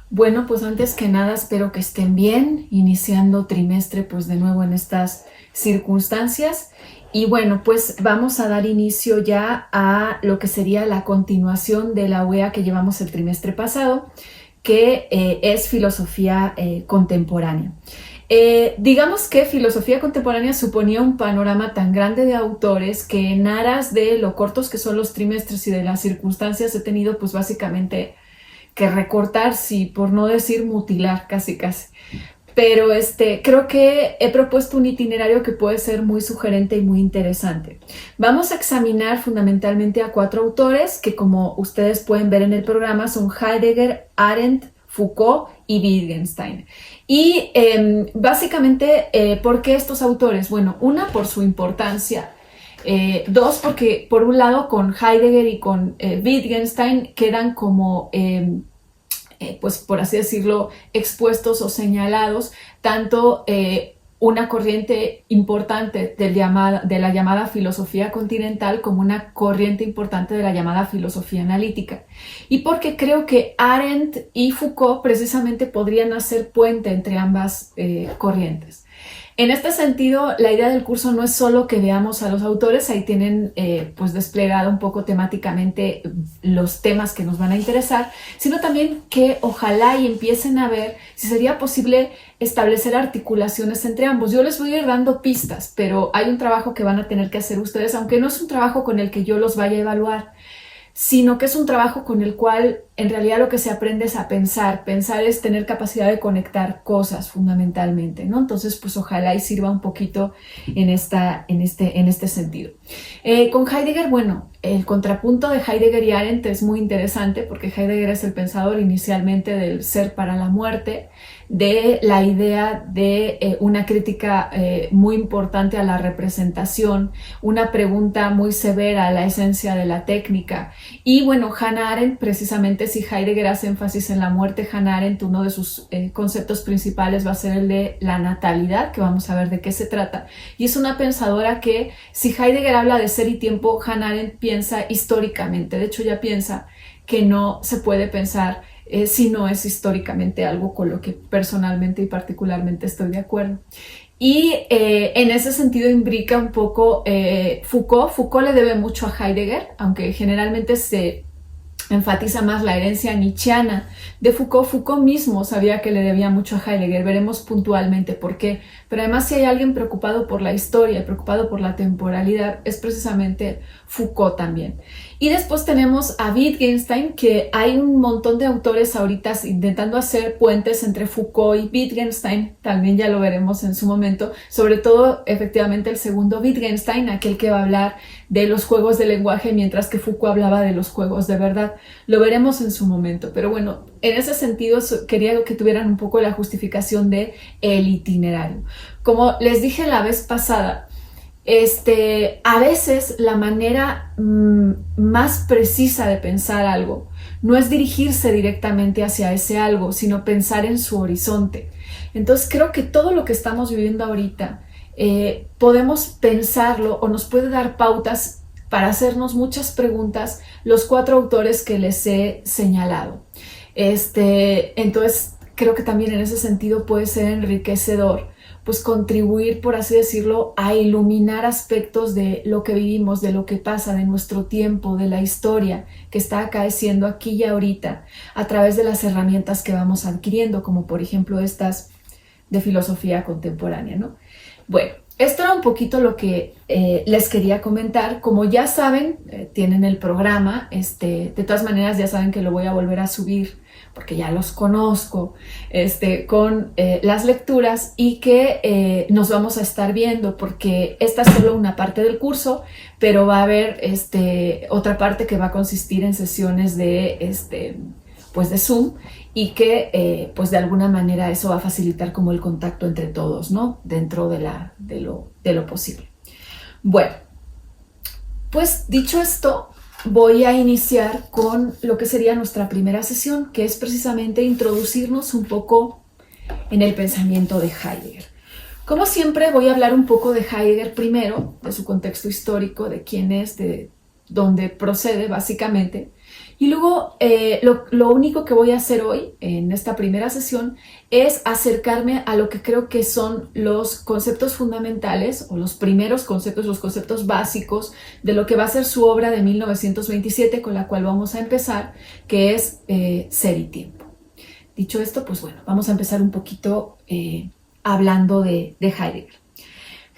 Bueno, pues antes que nada espero que estén bien, iniciando trimestre pues de nuevo en estas circunstancias. Y bueno, pues vamos a dar inicio ya a lo que sería la continuación de la UEA que llevamos el trimestre pasado, que es filosofía contemporánea. Digamos que filosofía contemporánea suponía un panorama tan grande de autores que en aras de lo cortos que son los trimestres y de las circunstancias he tenido pues básicamente que recortar, sí, por no decir mutilar, casi casi. Pero creo que he propuesto un itinerario que puede ser muy sugerente y muy interesante. Vamos a examinar fundamentalmente a 4 autores que, como ustedes pueden ver en el programa, son Heidegger, Arendt, Foucault y Wittgenstein. Y básicamente, ¿por qué estos autores? Bueno, una, por su importancia. Dos, porque por un lado con Heidegger y con Wittgenstein quedan como pues por así decirlo, expuestos o señalados tanto una corriente importante de la llamada filosofía continental como una corriente importante de la llamada filosofía analítica. Y porque creo que Arendt y Foucault precisamente podrían hacer puente entre ambas corrientes. En este sentido, la idea del curso no es solo que veamos a los autores, ahí tienen pues desplegado un poco temáticamente los temas que nos van a interesar, sino también que ojalá y empiecen a ver si sería posible establecer articulaciones entre ambos. Yo les voy a ir dando pistas, pero hay un trabajo que van a tener que hacer ustedes, aunque no es un trabajo con el que yo los vaya a evaluar, sino que es un trabajo con el cual en realidad lo que se aprende es a pensar. Pensar es tener capacidad de conectar cosas fundamentalmente, ¿no? Entonces, pues ojalá y sirva un poquito en este sentido. Con Heidegger, bueno, el contrapunto de Heidegger y Arendt es muy interesante porque Heidegger es el pensador inicialmente del ser para la muerte, de la idea de una crítica muy importante a la representación, una pregunta muy severa a la esencia de la técnica. Y bueno, Hannah Arendt, precisamente si Heidegger hace énfasis en la muerte, Hannah Arendt, uno de sus conceptos principales va a ser el de la natalidad, que vamos a ver de qué se trata. Y es una pensadora que, si Heidegger habla de ser y tiempo, Hannah Arendt piensa históricamente. De hecho, ella piensa que no se puede pensar si no es históricamente algo con lo que personalmente y particularmente estoy de acuerdo. Y en ese sentido imbrica un poco Foucault. Foucault le debe mucho a Heidegger, aunque generalmente se enfatiza más la herencia nietzscheana de Foucault. Foucault mismo sabía que le debía mucho a Heidegger, veremos puntualmente por qué. Pero además, si hay alguien preocupado por la historia, preocupado por la temporalidad, es precisamente Foucault también. Y después tenemos a Wittgenstein, que hay un montón de autores ahorita intentando hacer puentes entre Foucault y Wittgenstein, también ya lo veremos en su momento, sobre todo efectivamente el segundo Wittgenstein, aquel que va a hablar de los juegos de lenguaje, mientras que Foucault hablaba de los juegos de verdad. Lo veremos en su momento, pero bueno, en ese sentido quería que tuvieran un poco la justificación de el itinerario. Como les dije la vez pasada, a veces la manera más precisa de pensar algo no es dirigirse directamente hacia ese algo, sino pensar en su horizonte. Entonces creo que todo lo que estamos viviendo ahorita podemos pensarlo o nos puede dar pautas para hacernos muchas preguntas los 4 autores que les he señalado. Entonces creo que también en ese sentido puede ser enriquecedor pues contribuir, por así decirlo, a iluminar aspectos de lo que vivimos, de lo que pasa, de nuestro tiempo, de la historia que está acaeciendo aquí y ahorita, a través de las herramientas que vamos adquiriendo, como por ejemplo estas de filosofía contemporánea, ¿no? Bueno, esto era un poquito lo que les quería comentar. Como ya saben, tienen el programa, de todas maneras ya saben que lo voy a volver a subir porque ya los conozco, con las lecturas, y que nos vamos a estar viendo porque esta es solo una parte del curso, pero va a haber otra parte que va a consistir en sesiones pues de Zoom, y que pues de alguna manera eso va a facilitar como el contacto entre todos, ¿no? Dentro de lo posible. Bueno, pues dicho esto, voy a iniciar con lo que sería nuestra primera sesión, que es precisamente introducirnos un poco en el pensamiento de Heidegger. Como siempre, voy a hablar un poco de Heidegger primero, de su contexto histórico, de quién es, de dónde procede básicamente, Y luego lo único que voy a hacer hoy en esta primera sesión es acercarme a lo que creo que son los conceptos fundamentales o los primeros conceptos, los conceptos básicos de lo que va a ser su obra de 1927 con la cual vamos a empezar, que es Ser y Tiempo. Dicho esto, pues bueno, vamos a empezar un poquito hablando de Heidegger.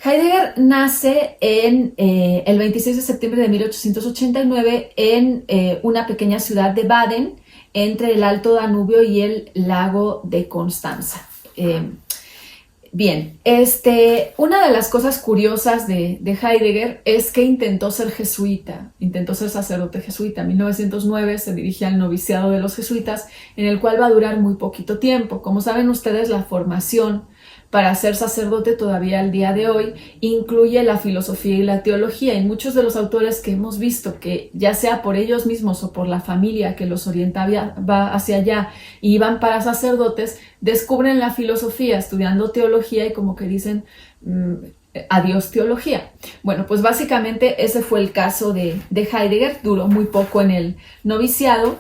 Heidegger nace el 26 de septiembre de 1889 en una pequeña ciudad de Baden, entre el Alto Danubio y el lago de Constanza. Bien, una de las cosas curiosas de Heidegger es que intentó ser jesuita, intentó ser sacerdote jesuita. En 1909 se dirige al noviciado de los jesuitas, en el cual va a durar muy poquito tiempo. Como saben ustedes, la formación para ser sacerdote todavía al día de hoy incluye la filosofía y la teología, y muchos de los autores que hemos visto que ya sea por ellos mismos o por la familia que los orientaba hacia allá y iban para sacerdotes, descubren la filosofía estudiando teología y como que dicen adiós teología. Bueno, pues básicamente ese fue el caso de Heidegger. Duró muy poco en el noviciado,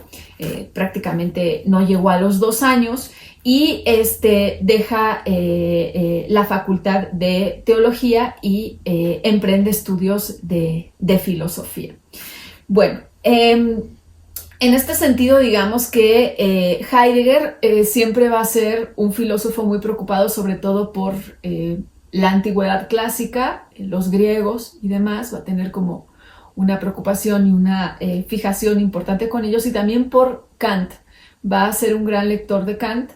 prácticamente no llegó a los 2 años, y deja la facultad de teología y emprende estudios de filosofía. Bueno, en este sentido, digamos que Heidegger siempre va a ser un filósofo muy preocupado sobre todo por la antigüedad clásica, los griegos y demás. Va a tener como una preocupación y una fijación importante con ellos, y también por Kant. Va a ser un gran lector de Kant,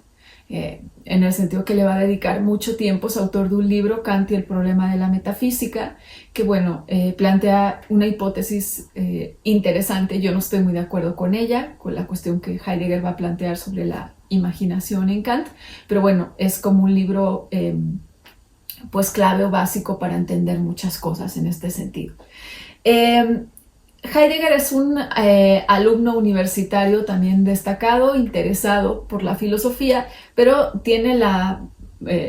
en el sentido que le va a dedicar mucho tiempo. Es autor de un libro, Kant y el problema de la metafísica, que bueno, plantea una hipótesis interesante. Yo no estoy muy de acuerdo con ella, con la cuestión que Heidegger va a plantear sobre la imaginación en Kant, pero bueno, es como un libro pues clave o básico para entender muchas cosas en este sentido. Heidegger es un alumno universitario también destacado, interesado por la filosofía, pero tiene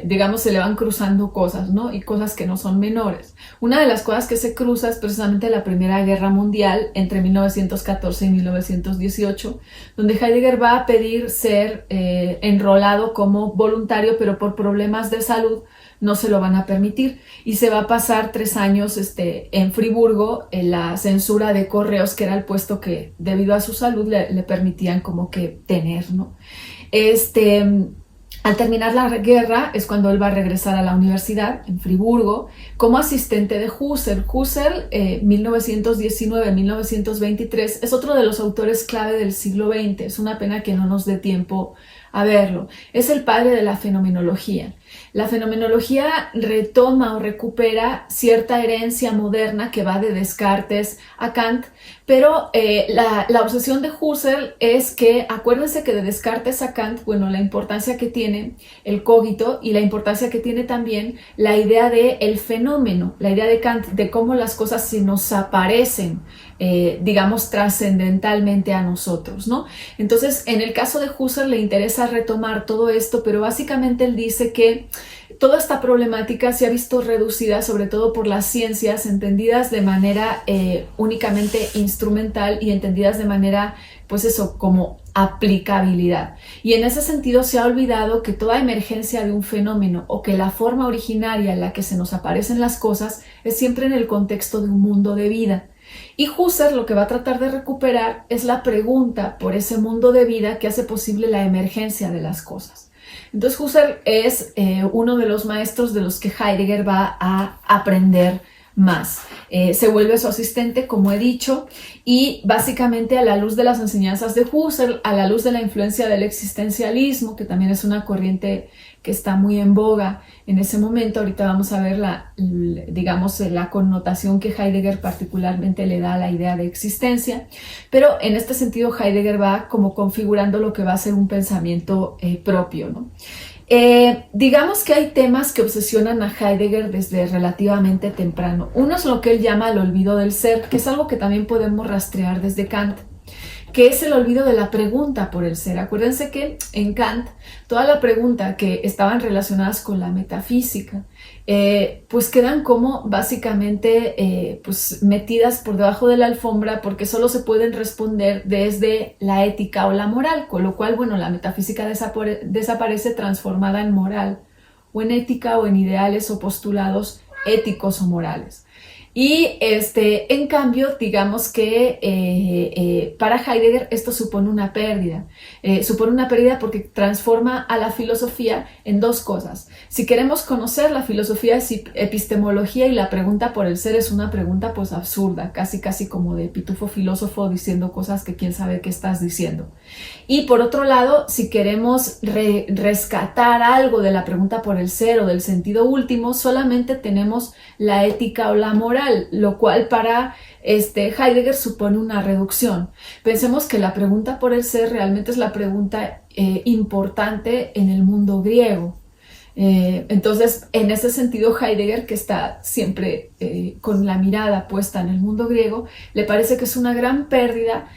digamos, se le van cruzando cosas, ¿no? Y cosas que no son menores. Una de las cosas que se cruza es precisamente la Primera Guerra Mundial entre 1914 y 1918, donde Heidegger va a pedir ser enrolado como voluntario, pero por problemas de salud no se lo van a permitir, y se va a pasar 3 años en Friburgo en la censura de correos, que era el puesto que debido a su salud le permitían como que tener, ¿no? Al terminar la guerra es cuando él va a regresar a la universidad en Friburgo como asistente de Husserl. Husserl, 1919-1923, es otro de los autores clave del siglo XX. Es una pena que no nos dé tiempo a verlo. Es el padre de la fenomenología. La fenomenología retoma o recupera cierta herencia moderna que va de Descartes a Kant, pero la obsesión de Husserl es que, acuérdense que de Descartes a Kant, bueno, la importancia que tiene el cogito y la importancia que tiene también la idea del fenómeno, la idea de Kant de cómo las cosas se nos aparecen, digamos, trascendentalmente a nosotros, ¿no? Entonces, en el caso de Husserl le interesa retomar todo esto, pero básicamente él dice que toda esta problemática se ha visto reducida sobre todo por las ciencias entendidas de manera únicamente instrumental y entendidas de manera, pues eso, como aplicabilidad. Y en ese sentido se ha olvidado que toda emergencia de un fenómeno o que la forma originaria en la que se nos aparecen las cosas es siempre en el contexto de un mundo de vida. Y Husserl lo que va a tratar de recuperar es la pregunta por ese mundo de vida que hace posible la emergencia de las cosas. Entonces Husserl es uno de los maestros de los que Heidegger va a aprender más. Se vuelve su asistente, como he dicho, y básicamente a la luz de las enseñanzas de Husserl, a la luz de la influencia del existencialismo, que también es una corriente que está muy en boga en ese momento. Ahorita vamos a ver digamos, la connotación que Heidegger particularmente le da a la idea de existencia, pero en este sentido Heidegger va como configurando lo que va a ser un pensamiento propio, ¿no? Digamos que hay temas que obsesionan a Heidegger desde relativamente temprano. Uno es lo que él llama el olvido del ser, que es algo que también podemos rastrear desde Kant. que es el olvido de la pregunta por el ser. Acuérdense que en Kant, toda la pregunta que estaban relacionadas con la metafísica, pues quedan como básicamente pues metidas por debajo de la alfombra porque solo se pueden responder desde la ética o la moral, con lo cual, bueno, la metafísica desaparece transformada en moral, o en ética o en ideales o postulados éticos o morales. Y en cambio, digamos que para Heidegger esto supone una pérdida. Supone una pérdida porque transforma a la filosofía en dos cosas. Si queremos conocer la filosofía es epistemología, y la pregunta por el ser es una pregunta pues absurda, casi como de pitufo filósofo diciendo cosas que quién sabe qué estás diciendo. Y por otro lado, si queremos rescatar algo de la pregunta por el ser o del sentido último, solamente tenemos la ética o la moral, lo cual para Heidegger supone una reducción. Pensemos que la pregunta por el ser realmente es la pregunta importante en el mundo griego. Entonces, en ese sentido, Heidegger, que está siempre con la mirada puesta en el mundo griego, le parece que es una gran pérdida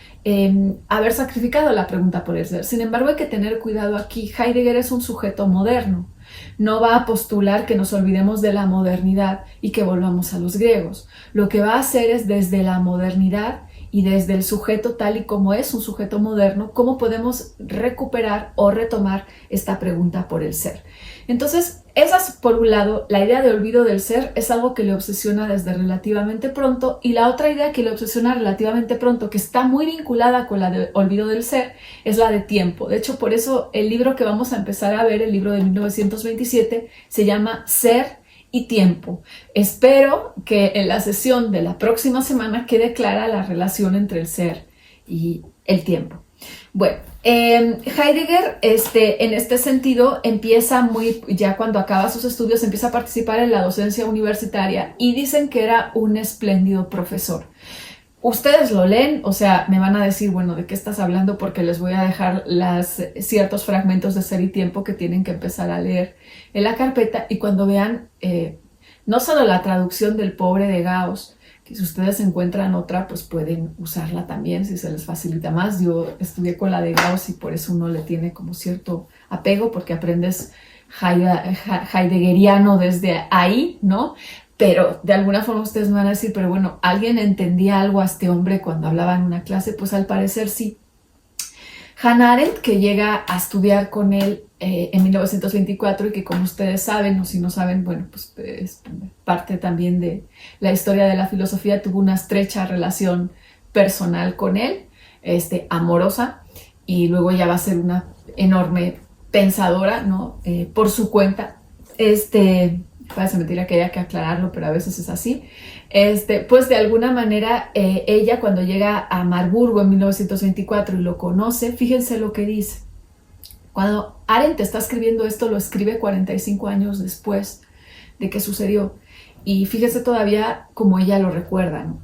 haber sacrificado la pregunta por el ser. Sin embargo, hay que tener cuidado aquí. Heidegger es un sujeto moderno. No va a postular que nos olvidemos de la modernidad y que volvamos a los griegos. Lo que va a hacer es desde la modernidad y desde el sujeto tal y como es un sujeto moderno, cómo podemos recuperar o retomar esta pregunta por el ser. Entonces, esa es por un lado, la idea de olvido del ser es algo que le obsesiona desde relativamente pronto, y la otra idea que le obsesiona relativamente pronto, que está muy vinculada con la de olvido del ser, es la de tiempo. De hecho, por eso el libro que vamos a empezar a ver, el libro de 1927, se llama Ser y Tiempo. Espero que en la sesión de la próxima semana quede clara la relación entre el ser y el tiempo. Bueno, Heidegger en este sentido empieza ya cuando acaba sus estudios, empieza a participar en la docencia universitaria y dicen que era un espléndido profesor. Ustedes lo leen, o sea, me van a decir, bueno, ¿de qué estás hablando? Porque les voy a dejar ciertos fragmentos de Ser y Tiempo que tienen que empezar a leer en la carpeta, y cuando vean no solo la traducción del Pobre de Gauss, que si ustedes encuentran otra, pues pueden usarla también si se les facilita más. Yo estudié con la de Gauss y por eso uno le tiene como cierto apego, porque aprendes heideggeriano desde ahí, ¿no? Pero de alguna forma ustedes me van a decir, pero bueno, ¿alguien entendía algo a este hombre cuando hablaba en una clase? Pues al parecer sí. Hannah Arendt, que llega a estudiar con él en 1924 y que, como ustedes saben, o si no saben, bueno, pues es parte también de la historia de la filosofía, tuvo una estrecha relación personal con él, amorosa, y luego ya va a ser una enorme pensadora, ¿no? Por su cuenta. Parece mentira que haya que aclararlo, pero a veces es así. Pues de alguna manera ella, cuando llega a Marburgo en 1924 y lo conoce, fíjense lo que dice. Cuando Arendt está escribiendo esto, lo escribe 45 años después de que sucedió, y fíjense todavía cómo ella lo recuerda, ¿no?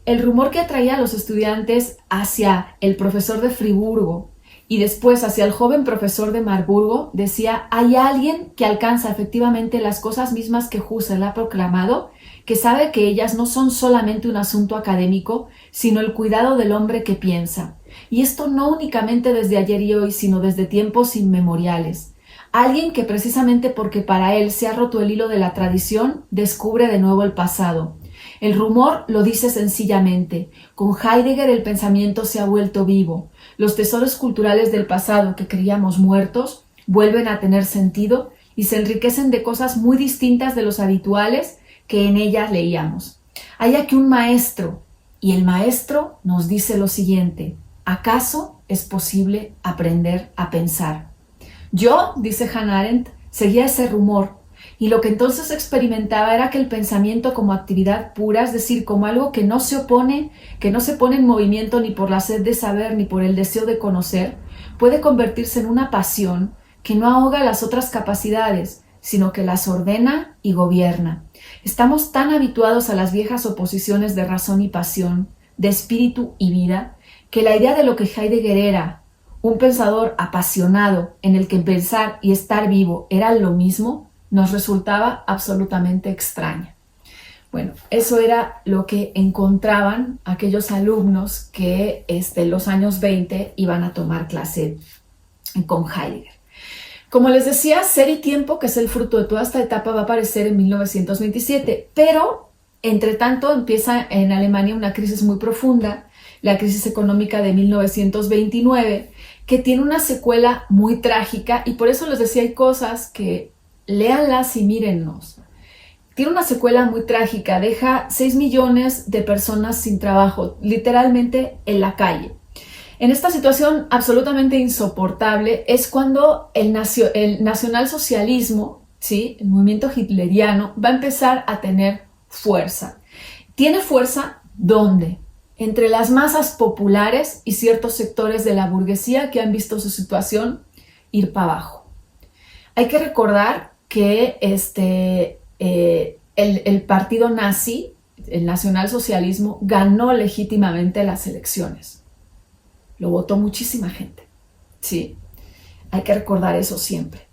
El rumor que atraía a los estudiantes hacia el profesor de Friburgo y después hacia el joven profesor de Marburgo decía: hay alguien que alcanza efectivamente las cosas mismas que Husserl ha proclamado, que sabe que ellas no son solamente un asunto académico, sino el cuidado del hombre que piensa. Y esto no únicamente desde ayer y hoy, sino desde tiempos inmemoriales. Alguien que, precisamente porque para él se ha roto el hilo de la tradición, descubre de nuevo el pasado. El rumor lo dice sencillamente: con Heidegger el pensamiento se ha vuelto vivo. Los tesoros culturales del pasado que creíamos muertos vuelven a tener sentido y se enriquecen de cosas muy distintas de los habituales que en ellas leíamos. Hay aquí un maestro, y el maestro nos dice lo siguiente: ¿acaso es posible aprender a pensar? Yo, dice Hannah Arendt, seguía ese rumor, y lo que entonces experimentaba era que el pensamiento como actividad pura, es decir, como algo que no se pone en movimiento ni por la sed de saber ni por el deseo de conocer, puede convertirse en una pasión que no ahoga las otras capacidades, sino que las ordena y gobierna. Estamos tan habituados a las viejas oposiciones de razón y pasión, de espíritu y vida, que la idea de lo que Heidegger era, un pensador apasionado en el que pensar y estar vivo eran lo mismo, nos resultaba absolutamente extraña. Bueno, eso era lo que encontraban aquellos alumnos que en los años 20 iban a tomar clase con Heidegger. Como les decía, Ser y Tiempo, que es el fruto de toda esta etapa, va a aparecer en 1927, pero entre tanto empieza en Alemania una crisis muy profunda, la crisis económica de 1929, que tiene una secuela muy trágica, y por eso les decía, hay cosas que léanlas y mírennos. Tiene una secuela muy trágica, deja 6 millones de personas sin trabajo, literalmente en la calle. En esta situación absolutamente insoportable es cuando el nacionalsocialismo, ¿sí?, el movimiento hitleriano, va a empezar a tener fuerza. ¿Tiene fuerza dónde? Entre las masas populares y ciertos sectores de la burguesía que han visto su situación ir para abajo. Hay que recordar que el partido nazi, el nacionalsocialismo, ganó legítimamente las elecciones. Lo votó muchísima gente, ¿sí? Hay que recordar eso siempre.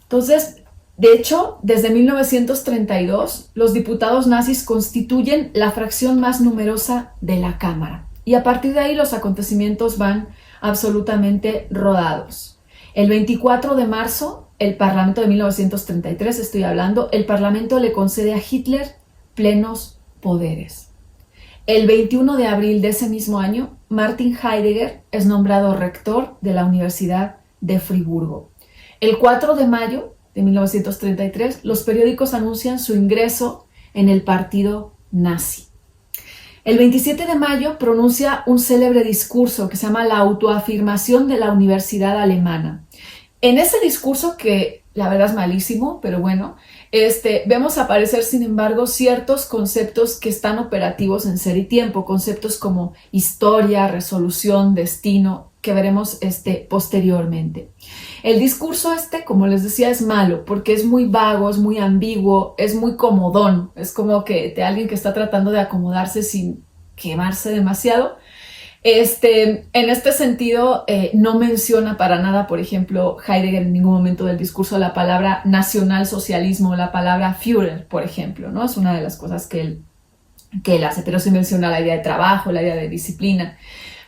Entonces, de hecho, desde 1932, los diputados nazis constituyen la fracción más numerosa de la Cámara. Y a partir de ahí los acontecimientos van absolutamente rodados. El 24 de marzo, el Parlamento de 1933, estoy hablando, el Parlamento le concede a Hitler plenos poderes. El 21 de abril de ese mismo año, Martin Heidegger es nombrado rector de la Universidad de Friburgo. El 4 de mayo de 1933, los periódicos anuncian su ingreso en el partido nazi. El 27 de mayo pronuncia un célebre discurso que se llama La autoafirmación de la Universidad Alemana. En ese discurso, que la verdad es malísimo, pero bueno, vemos aparecer, sin embargo, ciertos conceptos que están operativos en Ser y Tiempo, conceptos como historia, resolución, destino, que veremos posteriormente. El discurso como les decía, es malo, porque es muy vago, es muy ambiguo, es muy comodón, es como que de alguien que está tratando de acomodarse sin quemarse demasiado. En este sentido, no menciona para nada, por ejemplo, Heidegger en ningún momento del discurso la palabra nacionalsocialismo, la palabra Führer, por ejemplo, ¿no? Es una de las cosas que él hace, pero sí menciona la idea de trabajo, la idea de disciplina.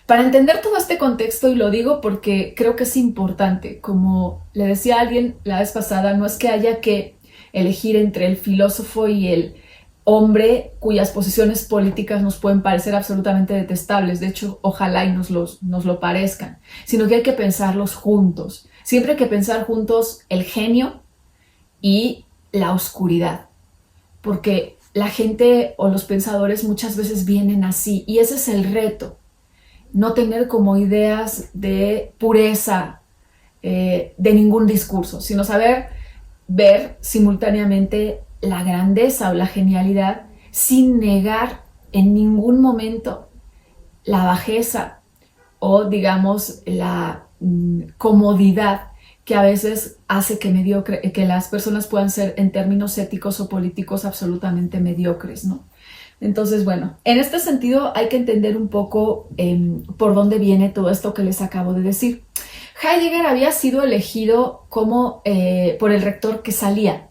Para entender todo este contexto, y lo digo porque creo que es importante, como le decía a alguien la vez pasada, no es que haya que elegir entre el filósofo y el hombre cuyas posiciones políticas nos pueden parecer absolutamente detestables, de hecho, ojalá y nos lo parezcan, sino que hay que pensarlos juntos. Siempre hay que pensar juntos el genio y la oscuridad, porque la gente o los pensadores muchas veces vienen así, y ese es el reto, no tener como ideas de pureza de ningún discurso, sino saber ver simultáneamente la grandeza o la genialidad sin negar en ningún momento la bajeza o, digamos, la comodidad que a veces hace que las personas puedan ser, en términos éticos o políticos, absolutamente mediocres, ¿no? Entonces, bueno, en este sentido hay que entender un poco por dónde viene todo esto que les acabo de decir. Heidegger había sido elegido por el rector que salía,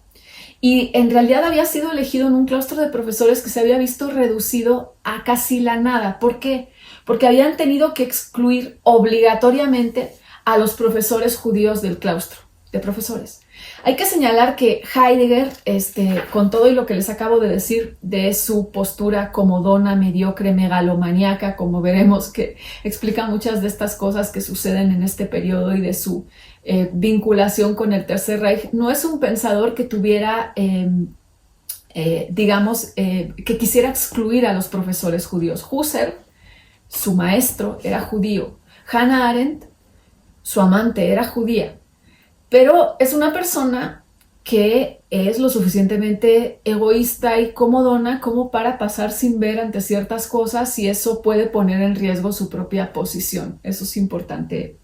y en realidad había sido elegido en un claustro de profesores que se había visto reducido a casi la nada. ¿Por qué? Porque habían tenido que excluir obligatoriamente a los profesores judíos del claustro de profesores. Hay que señalar que Heidegger, con todo y lo que les acabo de decir de su postura comodona, mediocre, megalomaníaca, como veremos que explica muchas de estas cosas que suceden en este periodo, y de su vinculación con el Tercer Reich, no es un pensador que tuviera, que quisiera excluir a los profesores judíos. Husserl, su maestro, era judío. Hannah Arendt, su amante, era judía. Pero es una persona que es lo suficientemente egoísta y comodona como para pasar sin ver ante ciertas cosas, y eso puede poner en riesgo su propia posición. Eso es importante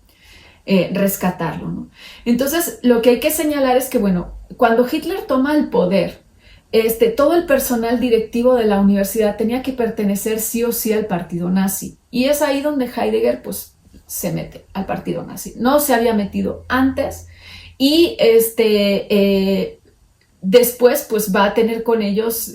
rescatarlo, ¿no? Entonces, lo que hay que señalar es que, bueno, cuando Hitler toma el poder, todo el personal directivo de la universidad tenía que pertenecer sí o sí al partido nazi. Y es ahí donde Heidegger, pues, se mete al partido nazi. No se había metido antes, y después, pues, va a tener con ellos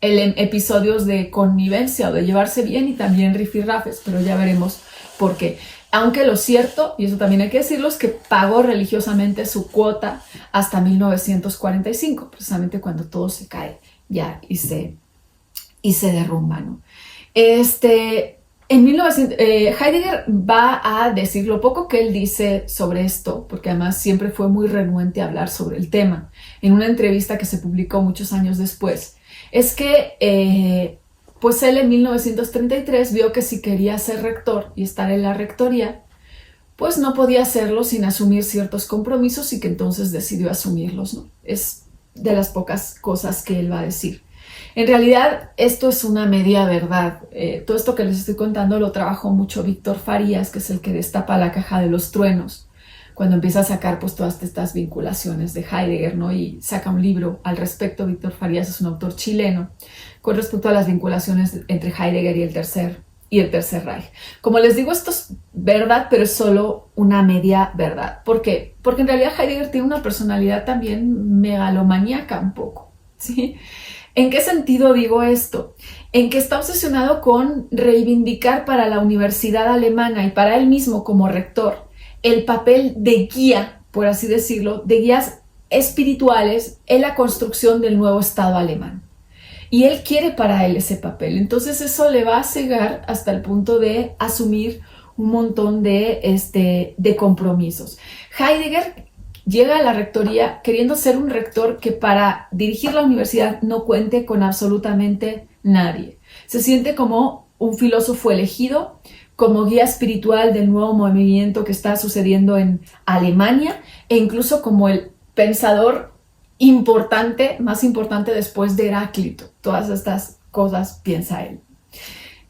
episodios de connivencia o de llevarse bien y también rifirrafes, pero ya veremos por qué. Aunque lo cierto, y eso también hay que decirlo, es que pagó religiosamente su cuota hasta 1945, precisamente cuando todo se cae ya y se derrumba, ¿no? En 1900, Heidegger va a decir lo poco que él dice sobre esto, porque además siempre fue muy renuente a hablar sobre el tema, en una entrevista que se publicó muchos años después, es que pues él en 1933 vio que si quería ser rector y estar en la rectoría, pues no podía hacerlo sin asumir ciertos compromisos y que entonces decidió asumirlos, ¿no? Es de las pocas cosas que él va a decir. En realidad, esto es una media verdad. Todo esto que les estoy contando lo trabajó mucho Víctor Farías, que es el que destapa la caja de los truenos, cuando empieza a sacar pues todas estas vinculaciones de Heidegger, ¿no? Y saca un libro al respecto. Víctor Farías es un autor chileno con respecto a las vinculaciones entre Heidegger y el Tercer Reich. Como les digo, esto es verdad, pero es solo una media verdad. ¿Por qué? Porque en realidad Heidegger tiene una personalidad también megalomaníaca un poco, ¿sí? ¿En qué sentido digo esto? En que está obsesionado con reivindicar para la universidad alemana y para él mismo como rector el papel de guía, por así decirlo, de guías espirituales en la construcción del nuevo Estado alemán. Y él quiere para él ese papel. Entonces eso le va a cegar hasta el punto de asumir un montón de compromisos. Heidegger llega a la rectoría queriendo ser un rector que para dirigir la universidad no cuente con absolutamente nadie. Se siente como un filósofo elegido, como guía espiritual del nuevo movimiento que está sucediendo en Alemania e incluso como el pensador importante, más importante después de Heráclito. Todas estas cosas piensa él.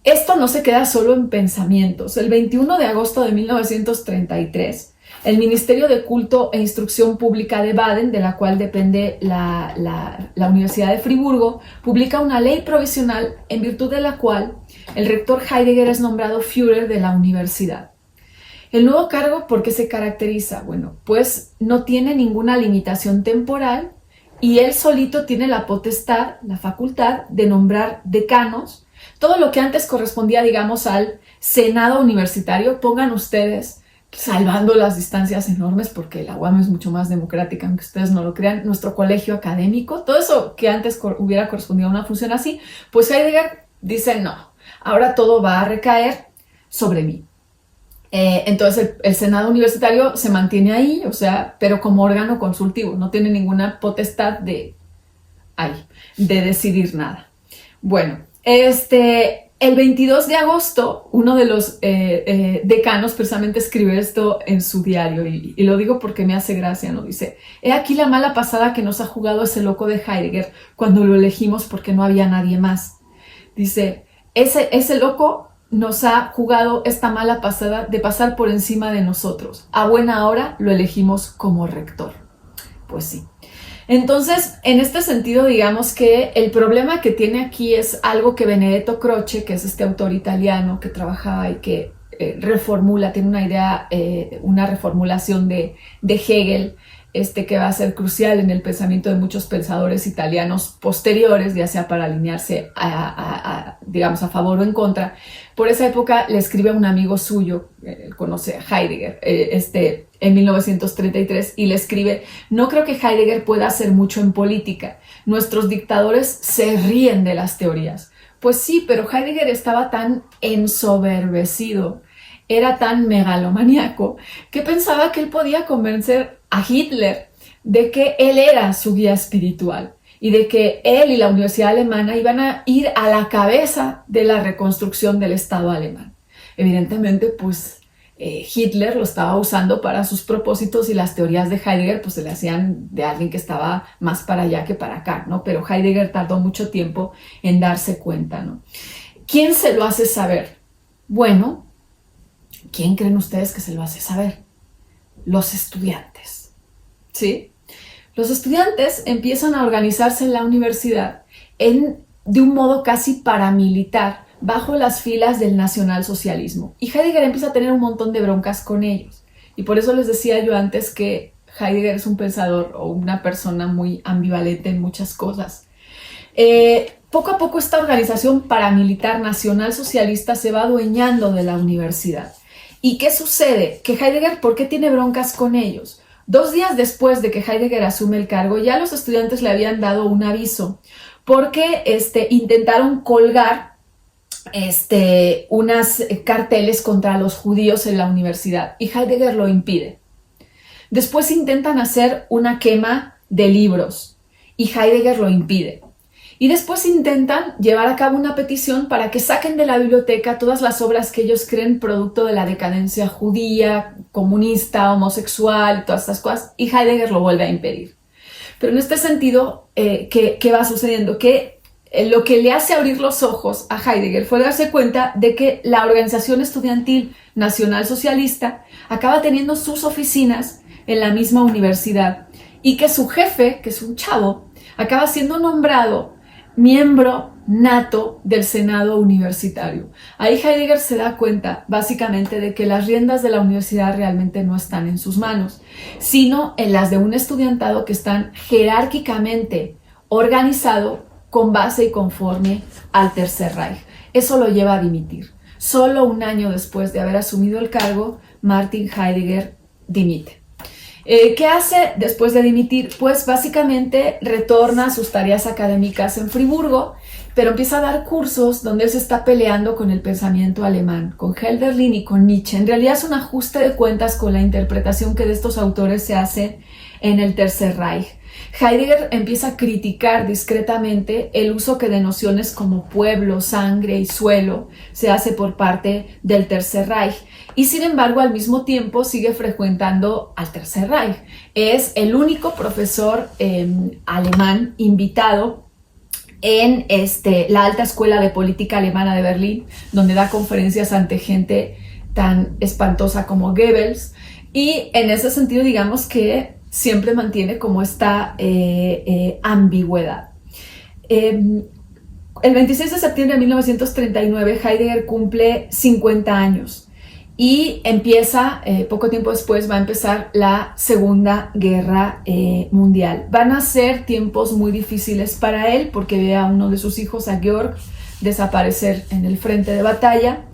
Esto no se queda solo en pensamientos. El 21 de agosto de 1933, el Ministerio de Culto e Instrucción Pública de Baden, de la cual depende la Universidad de Friburgo, publica una ley provisional en virtud de la cual el rector Heidegger es nombrado Führer de la universidad. El nuevo cargo, ¿por qué se caracteriza? Bueno, pues no tiene ninguna limitación temporal y él solito tiene la potestad, la facultad de nombrar decanos, todo lo que antes correspondía, digamos, al Senado universitario. Pongan ustedes, salvando las distancias enormes, porque la UAM es mucho más democrática, aunque ustedes no lo crean, nuestro colegio académico, todo eso que antes hubiera correspondido a una función así, pues Heidegger dice no, ahora todo va a recaer sobre mí. Entonces el Senado universitario se mantiene ahí, o sea, pero como órgano consultivo, no tiene ninguna potestad de decidir nada. Bueno, el 22 de agosto, uno de los decanos precisamente escribe esto en su diario y lo digo porque me hace gracia, ¿no? Dice, he aquí la mala pasada que nos ha jugado ese loco de Heidegger cuando lo elegimos porque no había nadie más. Dice, ese loco nos ha jugado esta mala pasada de pasar por encima de nosotros. A buena hora lo elegimos como rector. Pues sí. Entonces, en este sentido, digamos que el problema que tiene aquí es algo que Benedetto Croce, que es este autor italiano que trabajaba y que reformula, tiene una idea, una reformulación de Hegel, que va a ser crucial en el pensamiento de muchos pensadores italianos posteriores, ya sea para alinearse digamos, a favor o en contra. Por esa época le escribe a un amigo suyo, conoce a Heidegger, en 1933, y le escribe, no creo que Heidegger pueda hacer mucho en política. Nuestros dictadores se ríen de las teorías. Pues sí, pero Heidegger estaba tan ensoberbecido, era tan megalomaníaco, que pensaba que él podía convencer a Hitler de que él era su guía espiritual y de que él y la Universidad Alemana iban a ir a la cabeza de la reconstrucción del Estado alemán. Evidentemente, pues Hitler lo estaba usando para sus propósitos y las teorías de Heidegger pues se le hacían de alguien que estaba más para allá que para acá, ¿no? Pero Heidegger tardó mucho tiempo en darse cuenta, ¿no? ¿Quién se lo hace saber? Bueno, ¿quién creen ustedes que se lo hace saber? Los estudiantes, ¿sí? Los estudiantes empiezan a organizarse en la universidad de un modo casi paramilitar, bajo las filas del nacionalsocialismo. Y Heidegger empieza a tener un montón de broncas con ellos. Y por eso les decía yo antes que Heidegger es un pensador o una persona muy ambivalente en muchas cosas. poco a poco esta organización paramilitar nacional socialista se va adueñando de la universidad. ¿Y qué sucede? Que Heidegger, ¿por qué tiene broncas con ellos? 2 días después de que Heidegger asume el cargo, ya los estudiantes le habían dado un aviso porque intentaron colgar unas carteles contra los judíos en la universidad y Heidegger lo impide. Después intentan hacer una quema de libros y Heidegger lo impide. Y después intentan llevar a cabo una petición para que saquen de la biblioteca todas las obras que ellos creen producto de la decadencia judía, comunista, homosexual, todas estas cosas, y Heidegger lo vuelve a impedir. Pero en este sentido, ¿qué va sucediendo? Que lo que le hace abrir los ojos a Heidegger fue darse cuenta de que la organización estudiantil nacional socialista acaba teniendo sus oficinas en la misma universidad y que su jefe, que es un chavo, acaba siendo nombrado miembro nato del Senado universitario. Ahí Heidegger se da cuenta básicamente de que las riendas de la universidad realmente no están en sus manos, sino en las de un estudiantado que están jerárquicamente organizado con base y conforme al Tercer Reich. Eso lo lleva a dimitir. Solo un año después de haber asumido el cargo, Martin Heidegger dimite. ¿Qué hace después de dimitir? Pues básicamente retorna a sus tareas académicas en Friburgo, pero empieza a dar cursos donde él se está peleando con el pensamiento alemán, con Hölderlin y con Nietzsche. En realidad es un ajuste de cuentas con la interpretación que de estos autores se hace en el Tercer Reich. Heidegger empieza a criticar discretamente el uso que de nociones como pueblo, sangre y suelo se hace por parte del Tercer Reich. Y sin embargo, al mismo tiempo sigue frecuentando al Tercer Reich. Es el único profesor alemán invitado en la Alta Escuela de Política Alemana de Berlín, donde da conferencias ante gente tan espantosa como Goebbels. Y en ese sentido, digamos que siempre mantiene como esta ambigüedad. El 26 de septiembre de 1939, Heidegger cumple 50 años. Y empieza, poco tiempo después, va a empezar la Segunda Guerra Mundial. Van a ser tiempos muy difíciles para él porque ve a uno de sus hijos, a Georg, desaparecer en el frente de batalla.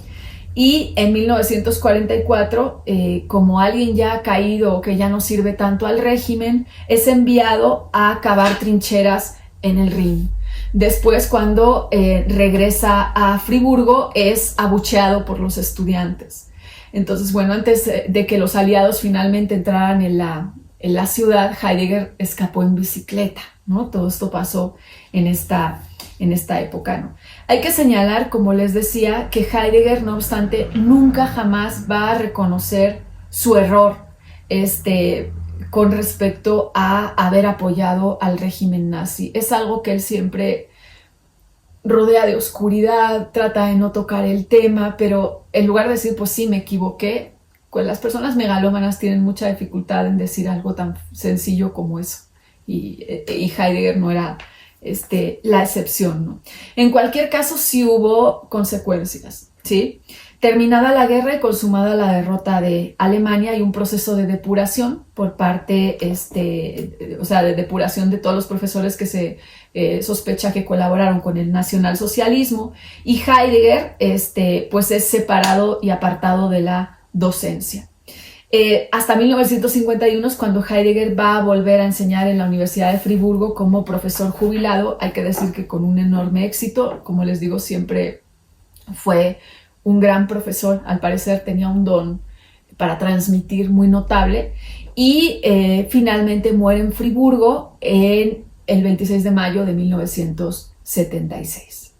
Y en 1944, como alguien ya ha caído o que ya no sirve tanto al régimen, es enviado a cavar trincheras en el Rin. Después, cuando regresa a Friburgo, es abucheado por los estudiantes. Entonces, bueno, antes de que los aliados finalmente entraran en la ciudad, Heidegger escapó en bicicleta, ¿no? Todo esto pasó en esta época, ¿no? Hay que señalar, como les decía, que Heidegger, no obstante, nunca jamás va a reconocer su error con respecto a haber apoyado al régimen nazi. Es algo que él siempre rodea de oscuridad, trata de no tocar el tema, pero en lugar de decir, pues sí, me equivoqué, pues las personas megalómanas tienen mucha dificultad en decir algo tan sencillo como eso. Y Heidegger no era la excepción, ¿no? En cualquier caso, sí hubo consecuencias, ¿sí? Terminada la guerra y consumada la derrota de Alemania, hay un proceso de depuración por parte, de depuración de todos los profesores que se sospecha que colaboraron con el nacionalsocialismo, y Heidegger, pues es separado y apartado de la docencia. Hasta 1951 es cuando Heidegger va a volver a enseñar en la Universidad de Friburgo como profesor jubilado. Hay que decir que con un enorme éxito, como les digo, siempre fue un gran profesor, al parecer tenía un don para transmitir muy notable, y finalmente muere en Friburgo el 26 de mayo de 1976.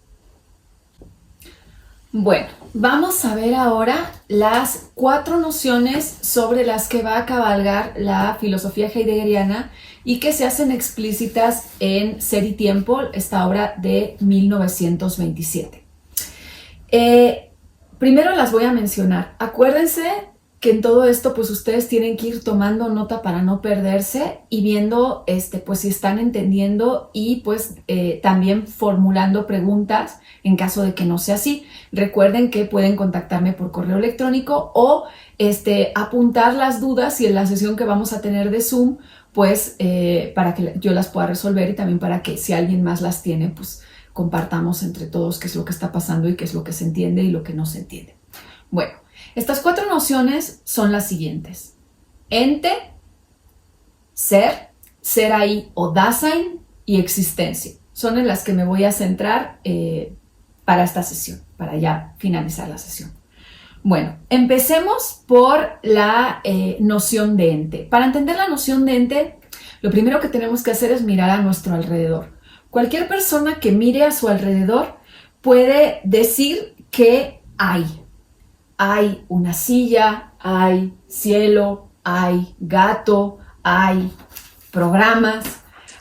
Bueno, vamos a ver ahora las 4 nociones sobre las que va a cabalgar la filosofía heideggeriana y que se hacen explícitas en Ser y Tiempo, esta obra de 1927. Primero las voy a mencionar. Acuérdense que en todo esto pues ustedes tienen que ir tomando nota para no perderse y viendo pues si están entendiendo y pues también formulando preguntas en caso de que no sea así. Recuerden que pueden contactarme por correo electrónico o apuntar las dudas y en la sesión que vamos a tener de Zoom pues para que yo las pueda resolver y también para que si alguien más las tiene, pues compartamos entre todos qué es lo que está pasando y qué es lo que se entiende y lo que no se entiende. Bueno, estas 4 nociones son las siguientes: ente, ser, Serai o Dasein y existencia. Son en las que me voy a centrar para esta sesión, para ya finalizar la sesión. Bueno, empecemos por la noción de ente. Para entender la noción de ente, lo primero que tenemos que hacer es mirar a nuestro alrededor. Cualquier persona que mire a su alrededor puede decir que hay. Hay una silla, hay cielo, hay gato, hay programas,